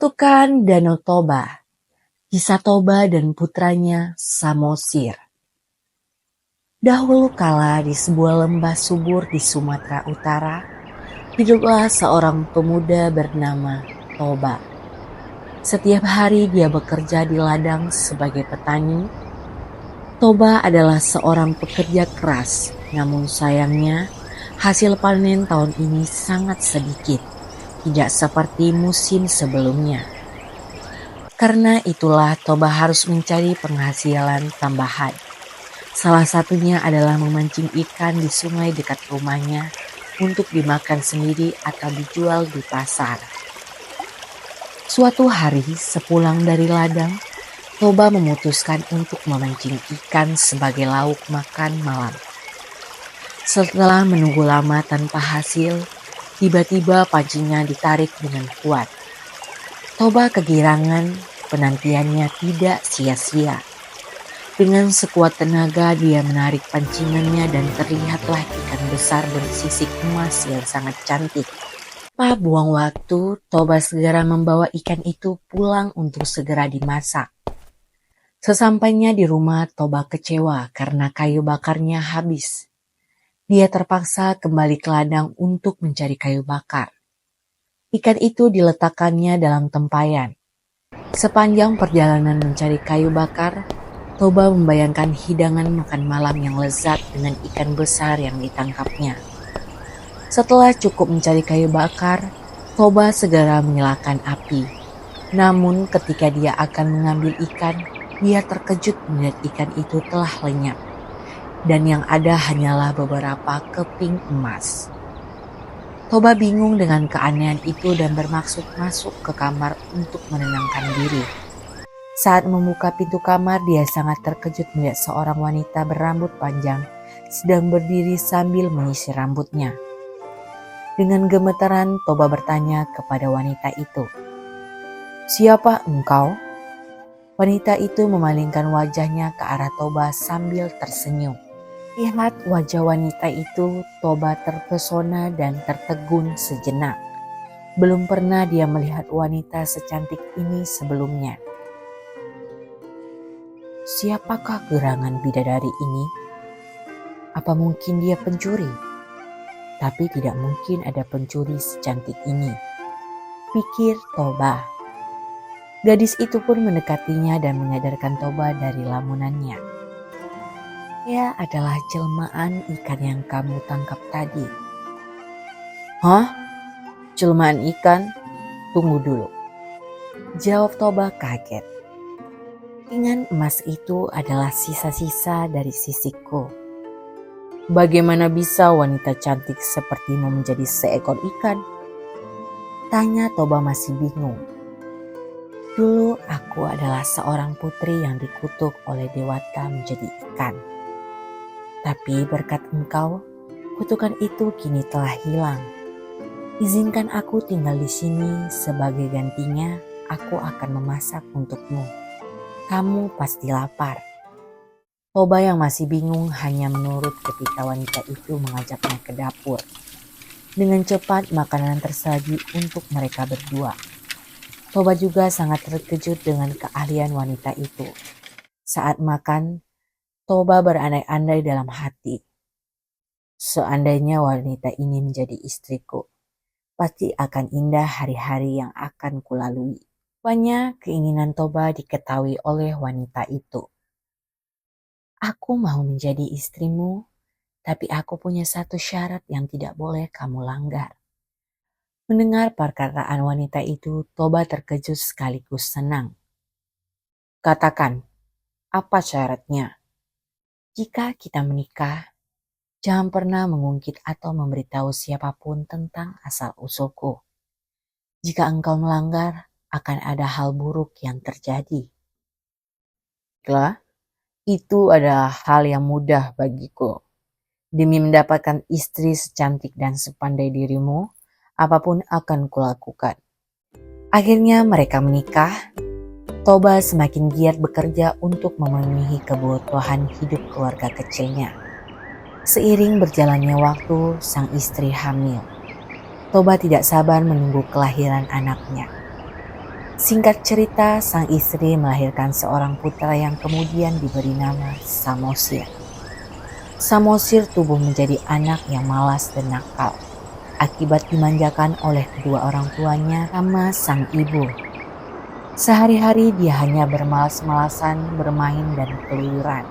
Kutukan Danau Toba, kisah Toba dan putranya Samosir. Dahulu kala di sebuah lembah subur di Sumatera Utara, hiduplah seorang pemuda bernama Toba. Setiap hari dia bekerja di ladang sebagai petani. Toba adalah seorang pekerja keras, namun sayangnya hasil panen tahun ini sangat sedikit, tidak seperti musim sebelumnya. Karena itulah Toba harus mencari penghasilan tambahan. Salah satunya adalah memancing ikan di sungai dekat rumahnya untuk dimakan sendiri atau dijual di pasar. Suatu hari sepulang dari ladang, Toba memutuskan untuk memancing ikan sebagai lauk makan malam. Setelah menunggu lama tanpa hasil, tiba-tiba pancingnya ditarik dengan kuat. Toba kegirangan, penantiannya tidak sia-sia. Dengan sekuat tenaga dia menarik pancingannya dan terlihatlah ikan besar bersisik emas yang sangat cantik. Tanpa buang waktu, Toba segera membawa ikan itu pulang untuk segera dimasak. Sesampainya di rumah, Toba kecewa karena kayu bakarnya habis. Dia terpaksa kembali ke ladang untuk mencari kayu bakar. Ikan itu diletakkannya dalam tempayan. Sepanjang perjalanan mencari kayu bakar, Toba membayangkan hidangan makan malam yang lezat dengan ikan besar yang ditangkapnya. Setelah cukup mencari kayu bakar, Toba segera menyalakan api. Namun ketika dia akan mengambil ikan, dia terkejut melihat ikan itu telah lenyap. Dan yang ada hanyalah beberapa keping emas. Toba bingung dengan keanehan itu dan bermaksud masuk ke kamar untuk menenangkan diri. Saat membuka pintu kamar, dia sangat terkejut melihat seorang wanita berambut panjang sedang berdiri sambil menyisir rambutnya. Dengan gemetaran, Toba bertanya kepada wanita itu, "Siapa engkau?" Wanita itu memalingkan wajahnya ke arah Toba sambil tersenyum. Lihat wajah wanita itu, Toba terpesona dan tertegun sejenak. Belum pernah dia melihat wanita secantik ini sebelumnya. Siapakah gerangan bidadari ini? Apa mungkin dia pencuri? Tapi tidak mungkin ada pencuri secantik ini, pikir Toba. Gadis itu pun mendekatinya dan menyadarkan Toba dari lamunannya. "Ia adalah jelmaan ikan yang kamu tangkap tadi." "Hah? Jelmaan ikan? Tunggu dulu," jawab Toba kaget. "Ringan emas itu adalah sisa-sisa dari sisikku." "Bagaimana bisa wanita cantik sepertimu menjadi seekor ikan?" tanya Toba masih bingung. "Dulu aku adalah seorang putri yang dikutuk oleh dewata menjadi ikan. Tapi berkat engkau, kutukan itu kini telah hilang. Izinkan aku tinggal di sini, sebagai gantinya aku akan memasak untukmu. Kamu pasti lapar." Toba yang masih bingung hanya menurut ketika wanita itu mengajaknya ke dapur. Dengan cepat makanan tersaji untuk mereka berdua. Toba juga sangat terkejut dengan keahlian wanita itu. Saat makan, Toba berandai-andai dalam hati. Seandainya wanita ini menjadi istriku, pasti akan indah hari-hari yang akan kulalui. Rupanya keinginan Toba diketahui oleh wanita itu. "Aku mau menjadi istrimu, tapi aku punya satu syarat yang tidak boleh kamu langgar." Mendengar perkataan wanita itu, Toba terkejut sekaligus senang. "Katakan, apa syaratnya?" "Jika kita menikah, jangan pernah mengungkit atau memberitahu siapapun tentang asal-usulku. Jika engkau melanggar, akan ada hal buruk yang terjadi." "Lah, itu adalah hal yang mudah bagiku. Demi mendapatkan istri secantik dan sepandai dirimu, apapun akan kulakukan." Akhirnya mereka menikah. Toba semakin giat bekerja untuk memenuhi kebutuhan hidup keluarga kecilnya. Seiring berjalannya waktu, sang istri hamil. Toba tidak sabar menunggu kelahiran anaknya. Singkat cerita, sang istri melahirkan seorang putra yang kemudian diberi nama Samosir. Samosir tumbuh menjadi anak yang malas dan nakal akibat dimanjakan oleh kedua orang tuanya sama sang ibu. Sehari-hari dia hanya bermalas-malasan, bermain dan keluyuran.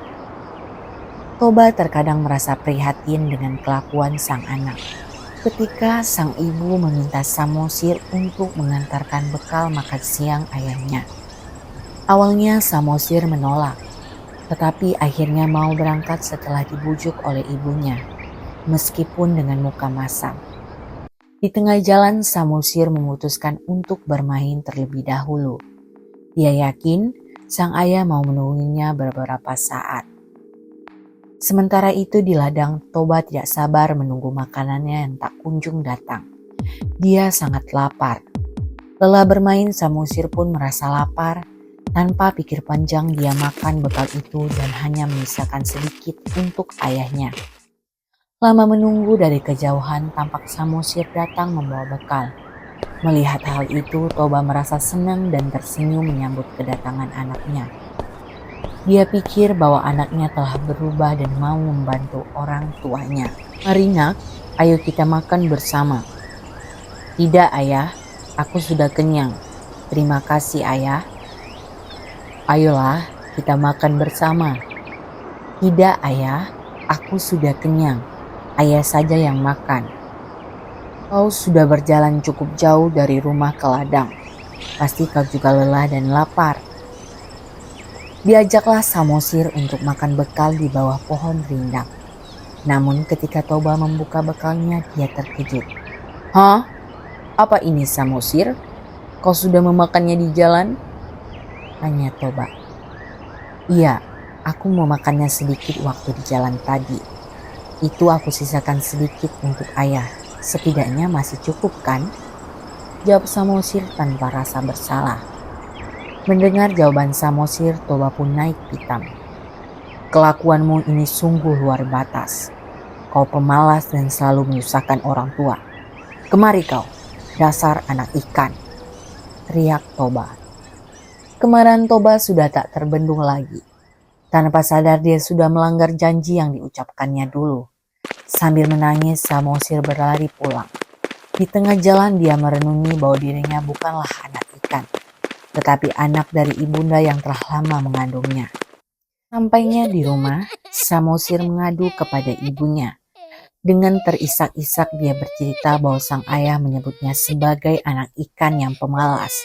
Toba terkadang merasa prihatin dengan kelakuan sang anak. Ketika sang ibu meminta Samosir untuk mengantarkan bekal makan siang ayahnya. Awalnya Samosir menolak, tetapi akhirnya mau berangkat setelah dibujuk oleh ibunya, meskipun dengan muka masam. Di tengah jalan Samosir memutuskan untuk bermain terlebih dahulu. Dia yakin sang ayah mau menunggunya beberapa saat. Sementara itu di ladang, Toba tidak sabar menunggu makanannya yang tak kunjung datang. Dia sangat lapar. Lelah bermain, Samosir pun merasa lapar. Tanpa pikir panjang dia makan bekal itu dan hanya menyisakan sedikit untuk ayahnya. Lama menunggu dari kejauhan, tampak Samosir datang membawa bekal. Melihat hal itu, Toba merasa senang dan tersenyum menyambut kedatangan anaknya. Dia pikir bahwa anaknya telah berubah dan mau membantu orang tuanya. "Mari nak, ayo kita makan bersama." "Tidak ayah, aku sudah kenyang. Terima kasih ayah." "Ayolah, kita makan bersama." "Tidak ayah, aku sudah kenyang. Ayah saja yang makan." "Kau sudah berjalan cukup jauh dari rumah ke ladang. Pasti kau juga lelah dan lapar." Diajaklah Samosir untuk makan bekal di bawah pohon rindang. Namun ketika Toba membuka bekalnya, dia terkejut. "Hah? Apa ini Samosir? Kau sudah memakannya di jalan?" tanya Toba. "Iya, aku memakannya sedikit waktu di jalan tadi. Itu aku sisakan sedikit untuk ayah. Setidaknya masih cukup kan?" jawab Samosir tanpa rasa bersalah. Mendengar jawaban Samosir, Toba pun naik pitam. "Kelakuanmu ini sungguh luar batas. Kau pemalas dan selalu menyusahkan orang tua. Kemari kau, dasar anak ikan!" teriak Toba. Kemarahan Toba sudah tak terbendung lagi. Tanpa sadar dia sudah melanggar janji yang diucapkannya dulu. Sambil menangis, Samosir berlari pulang. Di tengah jalan dia merenungi bahwa dirinya bukanlah anak ikan, tetapi anak dari ibunda yang telah lama mengandungnya. Sampainya di rumah, Samosir mengadu kepada ibunya. Dengan terisak-isak dia bercerita bahwa sang ayah menyebutnya sebagai anak ikan yang pemalas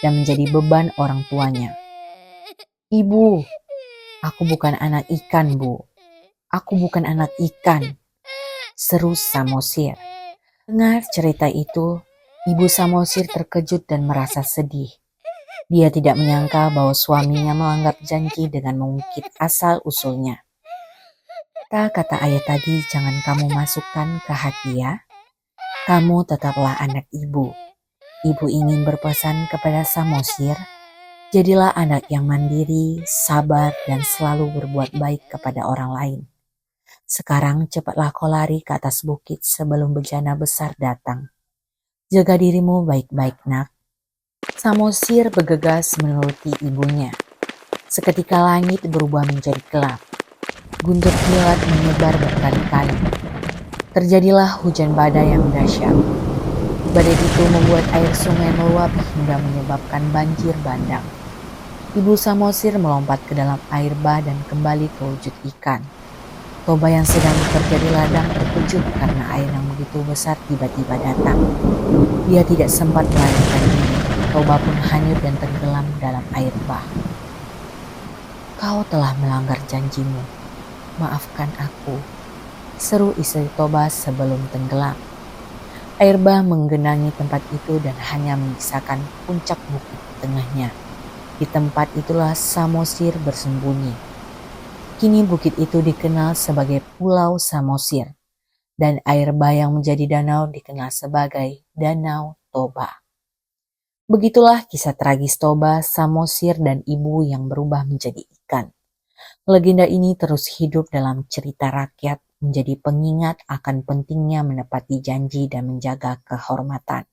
dan menjadi beban orang tuanya. "Ibu, aku bukan anak ikan, Bu. Aku bukan anak ikan," seru Samosir. Dengar cerita itu, ibu Samosir terkejut dan merasa sedih. Dia tidak menyangka bahwa suaminya melanggar janji dengan mengungkit asal-usulnya. Kata ayah tadi jangan kamu masukkan ke hati ya. Kamu tetaplah anak ibu. Ibu ingin berpesan kepada Samosir, jadilah anak yang mandiri, sabar, dan selalu berbuat baik kepada orang lain. Sekarang cepatlah kau lari ke atas bukit sebelum bencana besar datang. Jaga dirimu baik-baik nak. Samosir bergegas menuruti ibunya. Seketika langit berubah menjadi gelap. Guntur kilat menyebar berkali-kali. Terjadilah hujan badai yang dahsyat. Badai itu membuat air sungai meluap hingga menyebabkan banjir bandang. Ibu Samosir melompat ke dalam air bah dan kembali ke wujud ikan. Toba yang sedang bekerja di ladang terkejut karena air yang begitu besar tiba-tiba datang. Dia tidak sempat melarikan diri. Toba pun hanyut dan tenggelam dalam air bah. "Kau telah melanggar janjimu. Maafkan aku," seru istri Toba sebelum tenggelam. Air bah menggenangi tempat itu dan hanya menyisakan puncak bukit di tengahnya. Di tempat itulah Samosir bersembunyi. Kini bukit itu dikenal sebagai Pulau Samosir, dan air bah yang menjadi danau dikenal sebagai Danau Toba. Begitulah kisah tragis Toba, Samosir, dan ibu yang berubah menjadi ikan. Legenda ini terus hidup dalam cerita rakyat, menjadi pengingat akan pentingnya menepati janji dan menjaga kehormatan.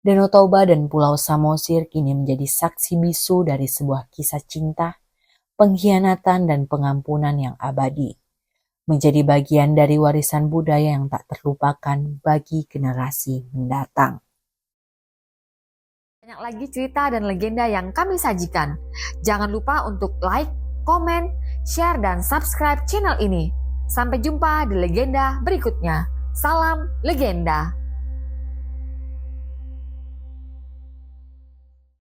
Danau Toba dan Pulau Samosir kini menjadi saksi bisu dari sebuah kisah cinta, pengkhianatan dan pengampunan yang abadi. Menjadi bagian dari warisan budaya yang tak terlupakan bagi generasi mendatang. Banyak lagi cerita dan legenda yang kami sajikan. Jangan lupa untuk like, komen, share, dan subscribe channel ini. Sampai jumpa di legenda berikutnya. Salam legenda.